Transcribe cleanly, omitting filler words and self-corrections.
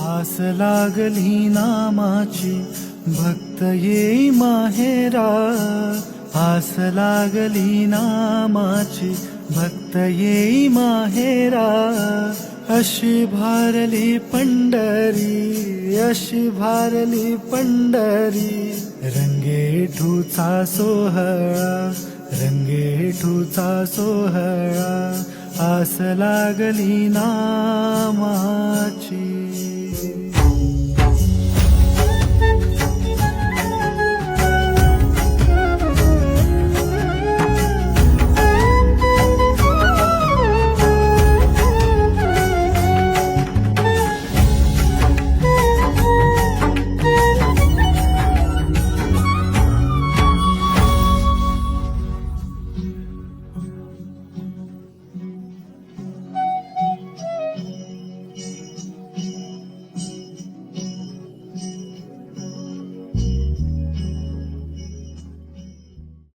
आस लागली नामाची भक्त येई माहेरा, आस लागली नामाची भक्त येई माहेरा. अशी भारली पंढरी, अशी भारली पंढरी, रंगेठूचा सोहळा, रंगेठूचा सोहळा, आस लागली नामाची.